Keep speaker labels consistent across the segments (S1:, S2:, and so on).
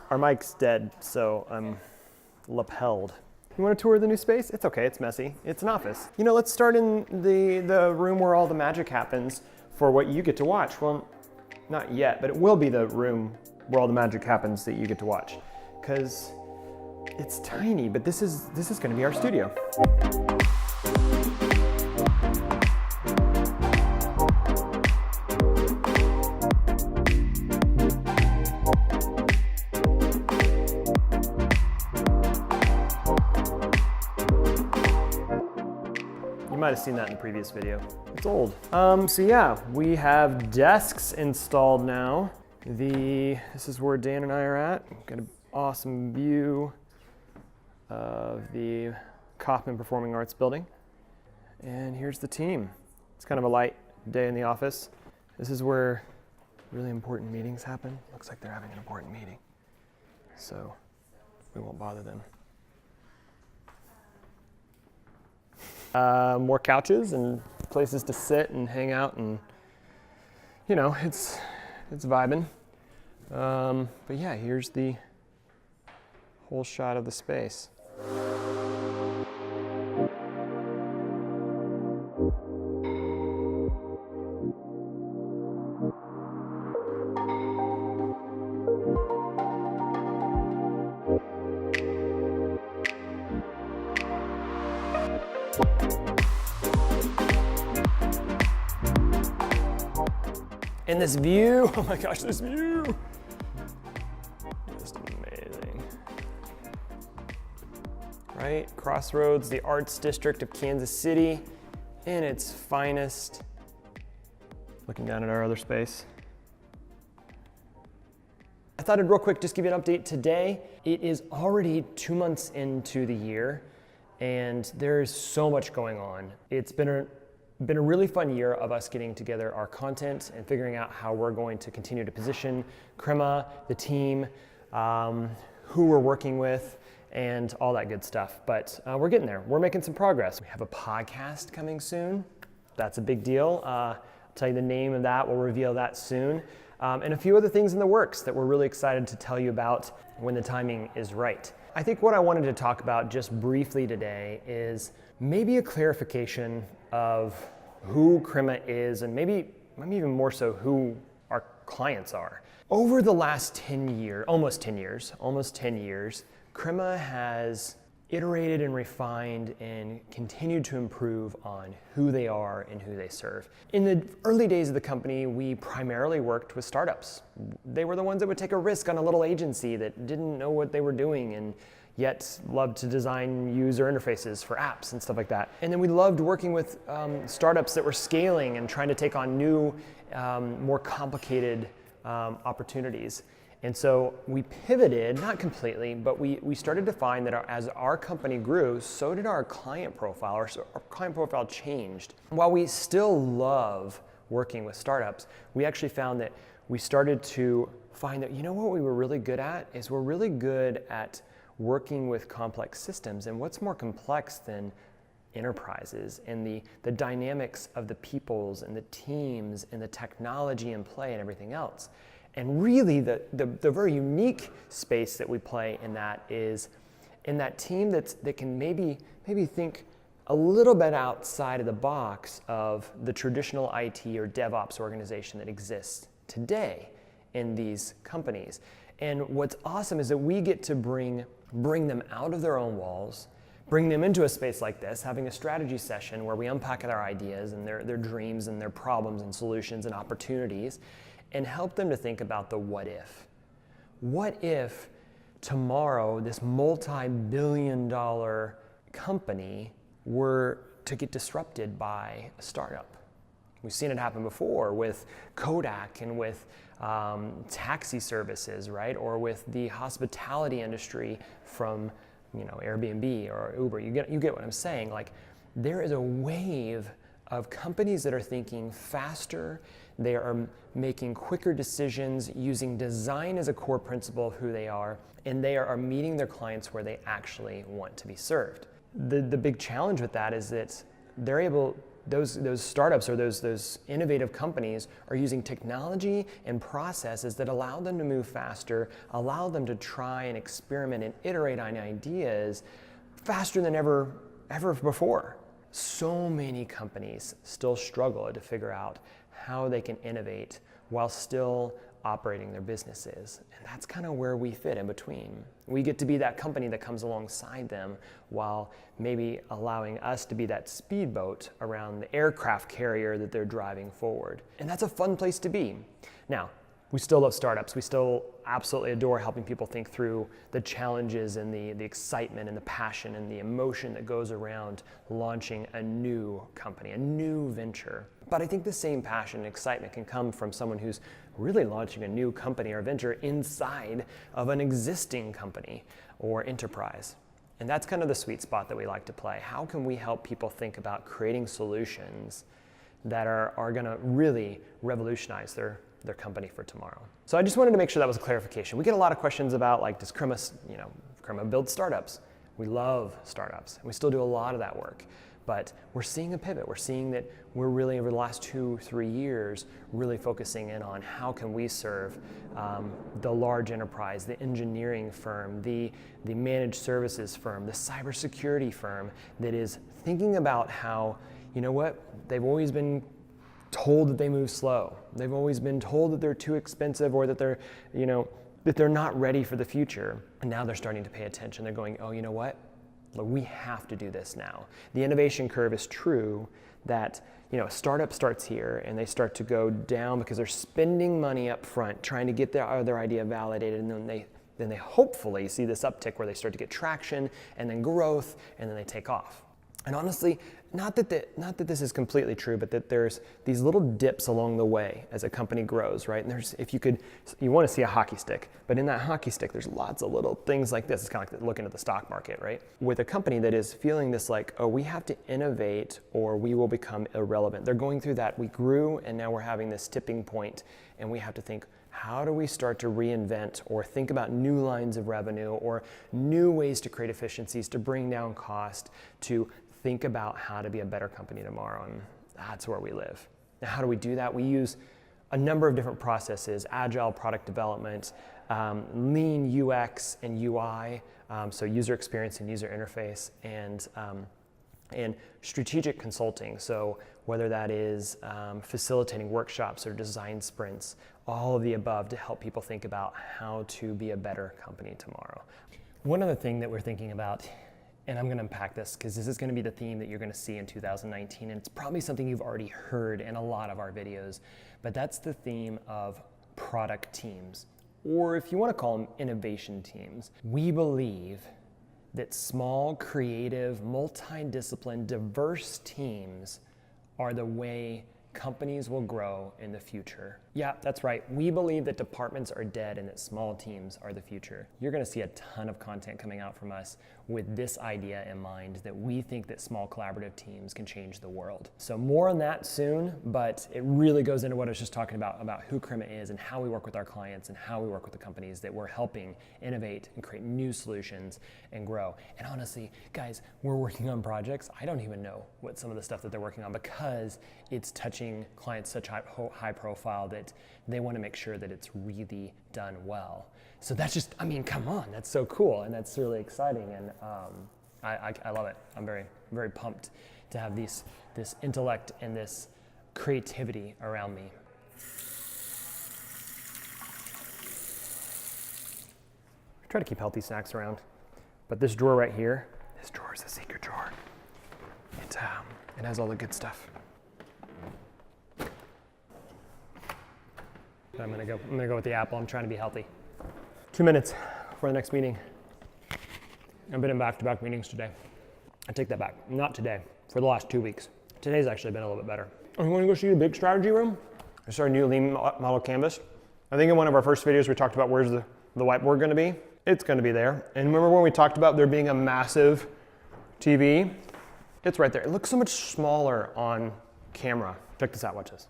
S1: Our mic's dead, so I'm lapelled. You want to tour the new space? It's okay, it's messy. It's an office. You know, let's start in the room where all the magic happens for what you get to watch. Well, not yet, but it will be the room where all the magic happens that you get to watch. Because it's tiny, but this is going to be our studio. You might have seen that in the previous video. It's old. So yeah, we have desks installed now. This is where Dan and I are at. Got an awesome view of the Kaufman Performing Arts building. And here's the team. It's kind of a light day in the office. This is where really important meetings happen. Looks like they're having an important meeting. So we won't bother them. More couches and places to sit and hang out, and you know, it's vibing. But yeah, here's the whole shot of the space. And this view, oh my gosh, this view. Just amazing. Right, Crossroads, the arts district of Kansas City in its finest. Looking down at our other space. I thought I'd real quick just give you an update today. It is already 2 months into the year and there's so much going on. It's been a really fun year of us getting together our content and figuring out how we're going to continue to position Crema, the team, who we're working with, and all that good stuff. But we're getting there. We're making some progress. We have a podcast coming soon. That's a big deal. I'll tell you the name of that. We'll reveal that soon. And a few other things in the works that we're really excited to tell you about when the timing is right. I think what I wanted to talk about just briefly today is maybe a clarification of who Crema is, and maybe even more so who our clients are. Over the last almost 10 years, Crema has iterated and refined and continued to improve on who they are and who they serve. In the early days of the company, we primarily worked with startups. They were the ones that would take a risk on a little agency that didn't know what they were doing and yet loved to design user interfaces for apps and stuff like that. And then we loved working with startups that were scaling and trying to take on new, more complicated opportunities. And so we pivoted, not completely, but we started to find that as our company grew, so did our client profile. Our client profile changed. While we still love working with startups, we actually found that we started to find that, you know what we were really good at is we're really good at working with complex systems. And what's more complex than enterprises and the dynamics of the peoples and the teams and the technology in play and everything else. And really the very unique space that we play in that is in that team that can maybe think a little bit outside of the box of the traditional IT or DevOps organization that exists today in these companies. And what's awesome is that we get to bring them out of their own walls, bring them into a space like this, having a strategy session where we unpack their ideas and their dreams and their problems and solutions and opportunities, and help them to think about the what if. What if tomorrow this multi-billion-dollar company were to get disrupted by a startup? We've seen it happen before with Kodak and with taxi services, right? Or with the hospitality industry from, Airbnb or Uber. You get what I'm saying. Like, there is a wave of companies that are thinking faster. They are making quicker decisions, using design as a core principle of who they are, and they are meeting their clients where they actually want to be served. The big challenge with that is that they're able those startups or those innovative companies are using technology and processes that allow them to move faster, allow them to try and experiment and iterate on ideas faster than ever before. So many companies still struggle to figure out how they can innovate while still operating their businesses. And that's kind of where we fit in between. We get to be that company that comes alongside them while maybe allowing us to be that speedboat around the aircraft carrier that they're driving forward. And that's a fun place to be. Now, we still love startups. We still absolutely adore helping people think through the challenges and the excitement and the passion and the emotion that goes around launching a new company, a new venture. But I think the same passion and excitement can come from someone who's really launching a new company or venture inside of an existing company or enterprise. And that's kind of the sweet spot that we like to play. How can we help people think about creating solutions that are going to really revolutionize their company for tomorrow? So I just wanted to make sure that was a clarification. We get a lot of questions about, like, does Crema build startups? We love startups, and we still do a lot of that work. But we're seeing a pivot. We're seeing that we're really, over the last 2-3 years, really focusing in on how can we serve the large enterprise, the engineering firm, the managed services firm, the cybersecurity firm that is thinking about how, you know what, they've always been told that they move slow. They've always been told that they're too expensive or that they're, that they're not ready for the future. And now they're starting to pay attention. They're going, oh, you know what? We have to do this now. The innovation curve is true that, a startup starts here and they start to go down because they're spending money up front trying to get their idea validated, and then they hopefully see this uptick where they start to get traction and then growth, and then they take off. And honestly, not that this is completely true, but that there's these little dips along the way as a company grows, right? And you want to see a hockey stick, but in that hockey stick, there's lots of little things like this. It's kind of like looking at the stock market, right? With a company that is feeling this like, oh, we have to innovate or we will become irrelevant. They're going through that. We grew and now we're having this tipping point, and we have to think, how do we start to reinvent or think about new lines of revenue or new ways to create efficiencies, to bring down cost, to think about how to be a better company tomorrow? And that's where we live. Now, how do we do that? We use a number of different processes: agile product development, lean UX and UI, so user experience and user interface, and strategic consulting. So whether that is facilitating workshops or design sprints, all of the above to help people think about how to be a better company tomorrow. One other thing that we're thinking about, and I'm going to unpack this because this is going to be the theme that you're going to see in 2019, and it's probably something you've already heard in a lot of our videos, but that's the theme of product teams, or if you want to call them innovation teams. We believe that small, creative, multidisciplined, diverse teams are the way companies will grow in the future. Yeah, that's right. We believe that departments are dead and that small teams are the future. You're going to see a ton of content coming out from us with this idea in mind, that we think that small collaborative teams can change the world. So more on that soon, but it really goes into what I was just talking about who Crema is and how we work with our clients and how we work with the companies that we're helping innovate and create new solutions and grow. And honestly, guys, we're working on projects. I don't even know what some of the stuff that they're working on, because it's touching clients such high profile that they want to make sure that it's really done well. So that's just, come on, that's so cool, and that's really exciting, and I love it. I'm very, very pumped to have this intellect and this creativity around me. I try to keep healthy snacks around, but this drawer right here, this drawer is a secret drawer. It has all the good stuff. I'm gonna go with the apple. I'm trying to be healthy. 2 minutes for the next meeting. I've been in back-to-back meetings today. I take that back. Not today, for the last 2 weeks. Today's actually been a little bit better. You wanna go see the big strategy room? It's our new lean model canvas. I think in one of our first videos we talked about where's the whiteboard gonna be. It's gonna be there. And remember when we talked about there being a massive TV? It's right there. It looks so much smaller on camera. Check this out, watch this.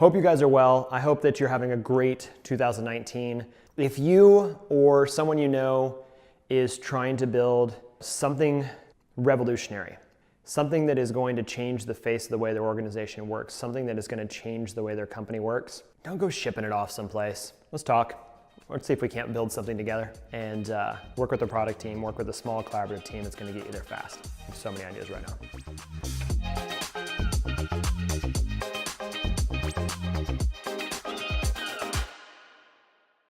S1: Hope you guys are well. I hope that you're having a great 2019. If you or someone you know is trying to build something revolutionary, something that is going to change the face of the way their organization works, something that is going to change the way their company works, don't go shipping it off someplace. Let's talk. Let's see if we can't build something together and work with the product team, work with a small collaborative team that's going to get you there fast. I have so many ideas right now.